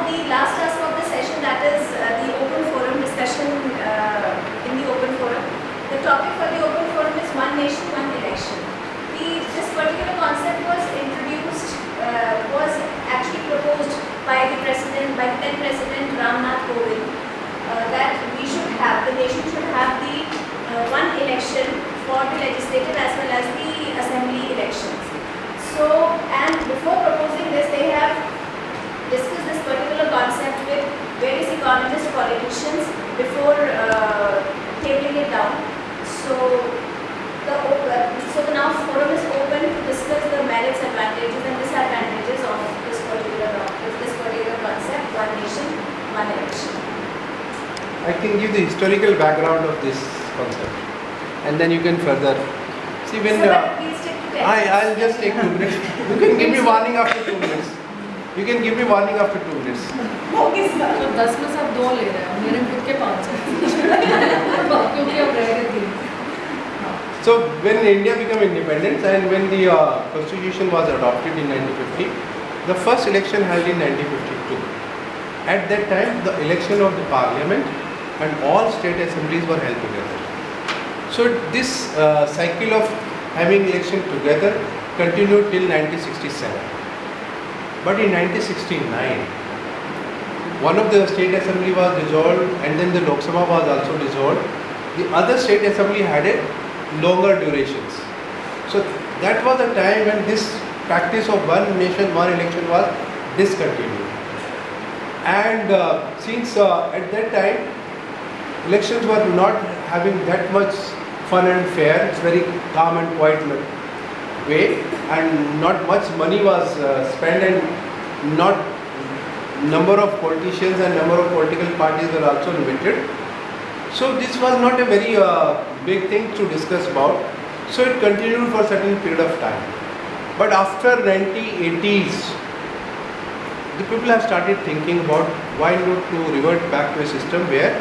the last task of the session, that is the open forum discussion in the open forum. The topic for the open forum is One Nation, One Election. This particular concept was introduced, was actually proposed by the then President Ramnath Kovind, that we should have, the nation should have the one election for the legislative as well as the assembly elections. So, and before proposing this, they have discussed this particular concept with various economists, politicians before tabling it down. So the now forum is open to discuss the merits, advantages and disadvantages of this particular concept, one nation, one election. I can give the historical background of this concept, and then you can further see when. Please stick to 10 minutes. I'll just take 2 minutes. You can give me warning after 2 minutes. You can give me warning after 2 minutes. Okay, sir. तो 10 में से आप 2 ले रहे हैं, मेरे खुद के 5 हैं, क्योंकि अब रह गए 3. So when India became independent and when the constitution was adopted in 1950, the first election held in 1952. At that time, the election of the parliament and all state assemblies were held together. So this cycle of having election together continued till 1967. But in 1969, one of the state assembly was dissolved and then the Lok Sabha was also dissolved. The other state assembly had a longer durations. So that was the time when this practice of one nation, one election was discontinued. And since at that time elections were not having that much fun and fair, it's very calm and quiet way, and not much money was spent, and not number of politicians and number of political parties were also limited. So this was not a very big thing to discuss about. So it continued for a certain period of time. But after 1980s, the people have started thinking about why not to revert back to a system where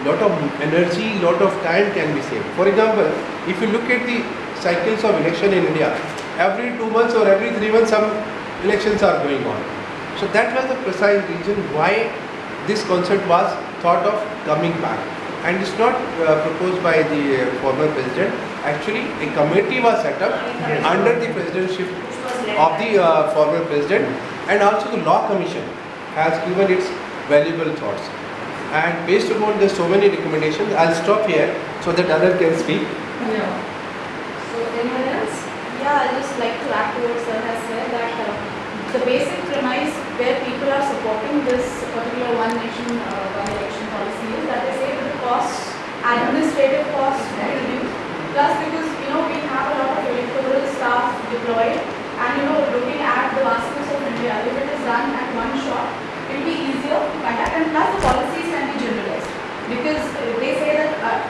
lot of energy, lot of time can be saved. For example, if you look at the cycles of election in India, every 2 months or every 3 months some elections are going on. So that was the precise reason why this concept was thought of coming back. And it's not proposed by the former president. Actually, a committee was set up under the presidency of the former president, and also the law commission has given its valuable thoughts. And based upon the so many recommendations, I'll stop here so that others can speak. Yeah. So anyone else? Yeah, I'd just like to add to what sir has said, that the basic premise where people are supporting this particular one nation, one election policy is that they say that the costs, administrative costs will reduce. Plus because, we have a lot of electoral staff deployed, and looking at the vastness of India, if it is done at one shot, it will be easier to conduct, and plus the policies can be generalized. Because they say that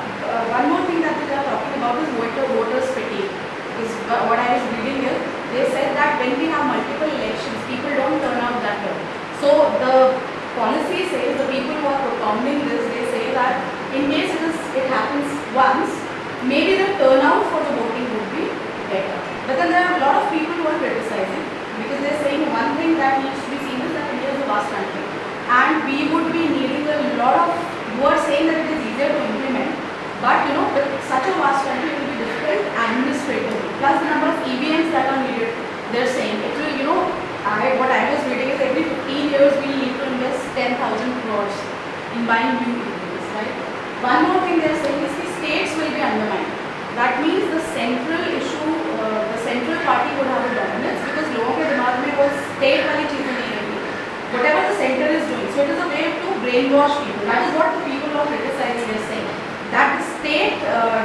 one more thing that they are talking about is voters fatigue. Is what I was reading here. They said that when we have multiple elections, people don't turn out that well. So the policy says, the people who are propounding this, they say that in case it happens once, maybe the turnout for the voting would be better. But then there are a lot of people who are criticizing, because they're saying one thing that needs to be seen is that India is a vast country, and we would be needing a lot of, who are saying that it is easier to implement. But with such a vast country, it will be difficult administratively. Plus the number of EVMs that are needed, they're saying it will, what I was reading is every 15 years we need to invest 10,000 crores in buying new EVMs, right? One more thing they're saying is the states will be undermined. That means the central issue, the central party would have a dominance, because लोगों के दिमाग में वो state वाली चीजें नहीं रहेंगी. Whatever the center is doing, so it is a way to brainwash people. That is what the people who are criticizing are saying. That the state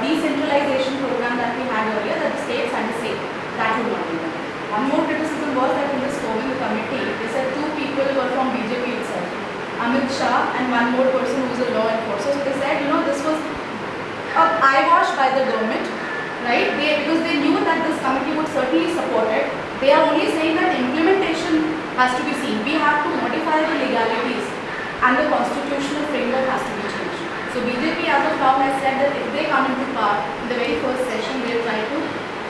decentralization program that we had earlier, that the states had to say, that would not be done. One more criticism was that in this Kovind committee, they said 2 people were from BJP itself, Amit Shah and one more person who is a law enforcer. So they said, this was a eyewash by the government, right? Because they knew that this committee would certainly support it. They are only saying that implementation has to be seen. We have to modify the legalities, and the constitutional framework has to be changed. So BJP as of now has said that if they come into power in the very first session, they will try to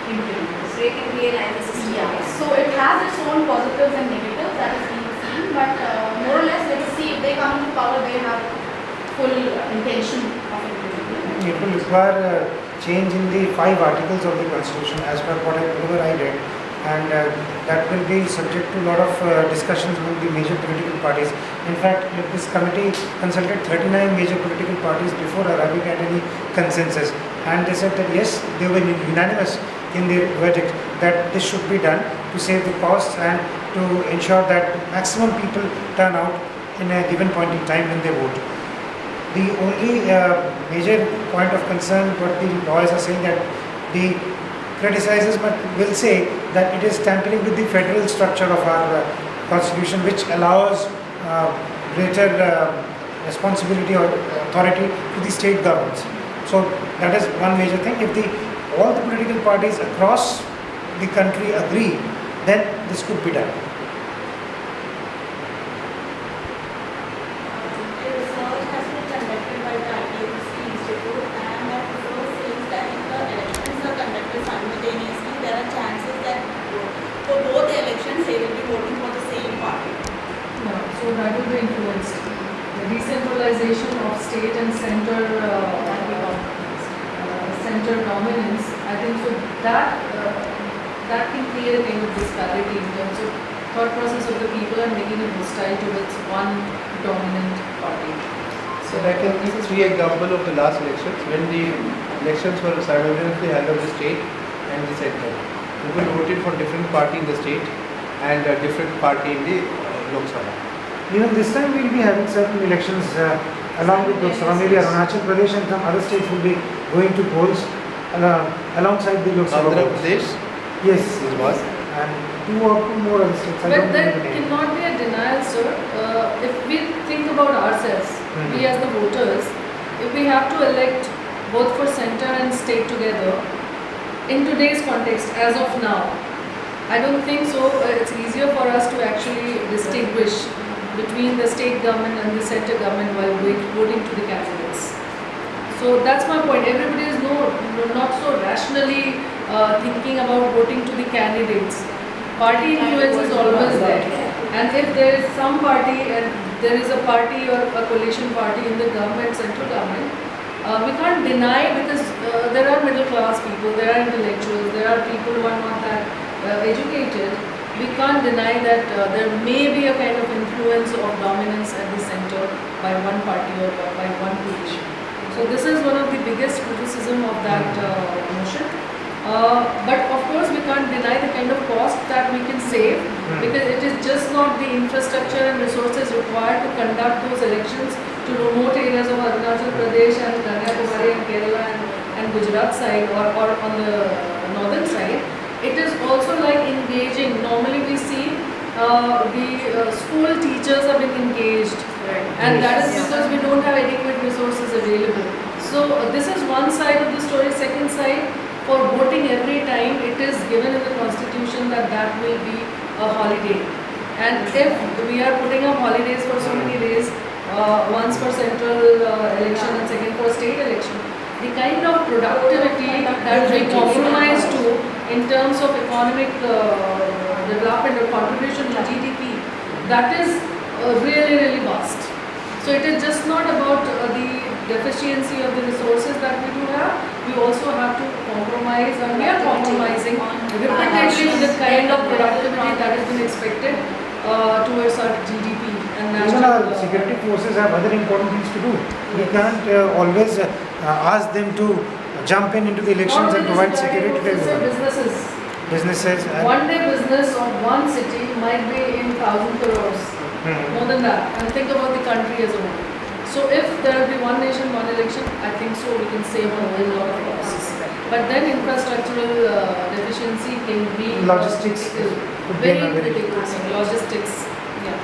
implement this. So it can realign the system. Yeah. So it has its own positives and negatives that is being seen, but more or less come into power, they have full intention of implementing. It will require change in the 5 articles of the constitution as per whatever I read, and that will be subject to a lot of discussions among the major political parties. In fact, this committee consulted 39 major political parties before arriving at any consensus, and they said that yes, they were unanimous in their verdict that this should be done to save the costs and to ensure that maximum people turn out in a given point in time when they vote. The only major point of concern what the lawyers are saying that the criticizers will say that it is tampering with the federal structure of our constitution, which allows greater responsibility or authority to the state governments. So that is one major thing. If all the political parties across the country agree, then this could be done. Research has been conducted by the IPMC Institute, and that research says that if the elections are conducted simultaneously, there are chances that for both the elections they will be voting for the same party. No, so that will be influenced. The decentralization of state and center dominance, I think so that can create a kind of disparity in terms of thought process of the people and making it hostile towards one dominant party. So I can give 3 examples of the last elections when the elections were simultaneously held on the state and the center. People voted for different party in the state and a different party in the Lok Sabha. Even this time we will be having certain elections along with Lok Sabha. Maybe Arunachal Pradesh and some other states will be going to polls alongside the Lok Sabha. Andhra polls. Pradesh, Yes, this was. and 2 or 2 more other states. I But don't that know the name. cannot be a denial, sir. If we think about ourselves, we as the voters, if we have to elect both for center and state together, in today's context, as of now, I don't think so. It's easier for us to actually distinguish between the state government and the center government while voting to the candidates. So that's my point. Everybody is not so rationally thinking about voting to the candidates. Party influence is always there. And if there is some party and there is a party or a coalition party in the government, central government, we can't deny because there are middle class people, there are intellectuals, there are people who are not that educated. We can't deny that there may be a kind of influence of dominance at the center by one party or by one coalition. So this is one of the biggest criticism of that motion. But of course we can't deny the kind of cost that we can save because it is just not the infrastructure and resources required to conduct those elections to remote areas of Arunachal Pradesh and Kanyakumari and Kerala and Gujarat side or on the northern side. It is also like engaging. Normally we see the school teachers have been engaged, and that is because we don't have adequate resources available. So this is one side of the story. Second side, for voting every time, it is given in the constitution that will be a holiday. And if we are putting up holidays for so many days, once for central election and second for state election, the kind of productivity that we compromise to in terms of economic development or contribution to GDP, that is really, really vast. So it is just not about the deficiency of the resources that we do have, we also have to compromise, and we are compromising repeatedly with the kind of productivity that has been expected towards our GDP and Even national. our security forces have other important things to do. We can't always ask them to jump into the elections and provide security to everyone. Businesses and One day business of one city might be in 1,000 crores, more than that, and think about the country as a whole. So if there will be one nation, one election, I think so we can save a whole lot of costs. But then infrastructural deficiency can be Logistics critical, could be very another critical thing. Logistics, yeah.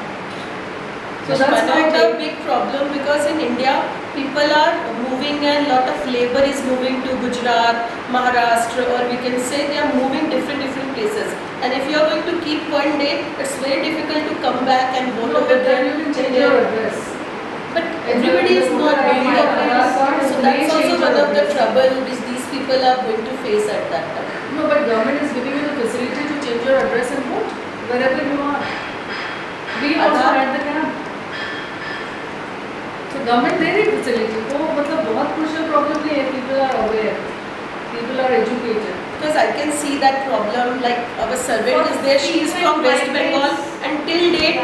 So That's that's one my of the take. big problem because in India people are moving and lot of labor is moving to Gujarat, Maharashtra, or we can say they are moving different places. And if you are going to keep one day, it's very difficult to come back and vote No, over but then there. you can change your address. But everybody is not Everybody doing has it. Aadhaar card, So so that's they also change one your of the address. trouble which these people are going to face at that time. No, but government is giving you the facility to change your address and vote wherever you are. We also Aadhaar? had the camp. Government दे रही facility वो मतलब बहुत crucial problem नहीं है. People are aware, people are educated. Because I can see that problem, like our servant is there, she is from West Bengal, and till date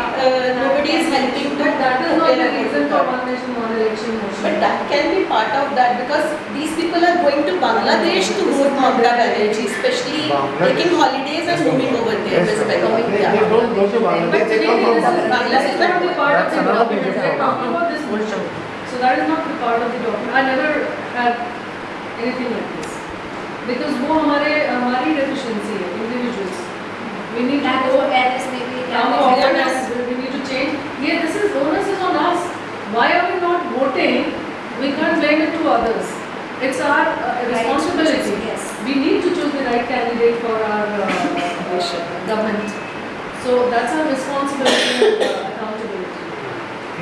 nobody is helping to But that is not prepare the a reason voter for card. one nation one election motion. But that can be part of that, because these people are going to Bangladesh to vote Mamata Banerjee, especially Bangladesh. taking holidays and moving over there, Yes, West sir. Bengal. They Yeah. don't go to Bangladesh, they come from Bangladesh. That is not the part of That's the another document. major We are talking problem. about this motion. So that is not the part of the document. I never had anything like this. Because वो हमारी deficiency है, individuals. We need to Lack of go awareness maybe. Now lack of awareness, we need to change. Yeah, this is onus is on us. Why are we not voting? We can't blame it to others. It's our responsibility. Yes. We need to choose the right candidate for our government. So that's our responsibility and accountability.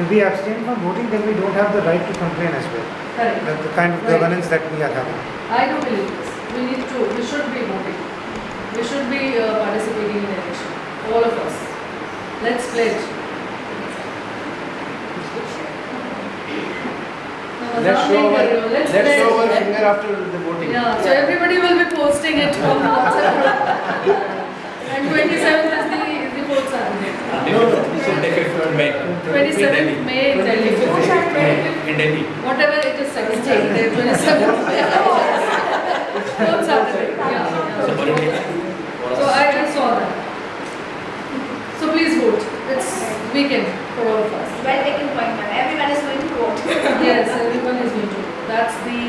If we abstain from voting, then we don't have the right to complain as well. Correct. The kind of Right. governance that we are having. I do believe this. We should be voting. We should be participating in election. All of us. Let's pledge. Let's show our finger after the voting. Yeah, so everybody will be posting it on the WhatsApp group. And 27th is the vote Saturday. 25th May. 27th May in Delhi. In Delhi. Whatever it is, 17th, 27th May. Vote Saturday. Yeah. So I saw that. So please vote. It's weekend for all of us. Well taken point, ma'am. Everyone is going to vote. Yes, everyone is going to vote. That's the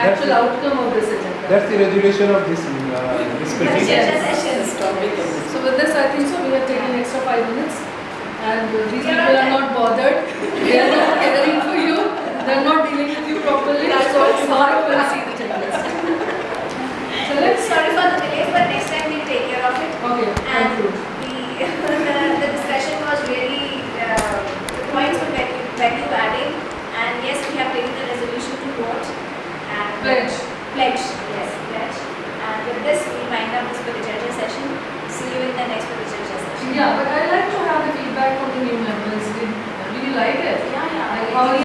actual outcome of this agenda. That's the resolution of this discussion. Yes. So with this, I think so. We have taken extra 5 minutes, and these people are not bothered. They are not caring for you. They are not dealing with you properly. So tomorrow we'll see the checklist. So let's Sorry for the delays, but next time we'll take care of it. Okay. And Conclude. the discussion was really, the points were very value adding. And yes, we have taken the resolution to vote and Pledge. pledge.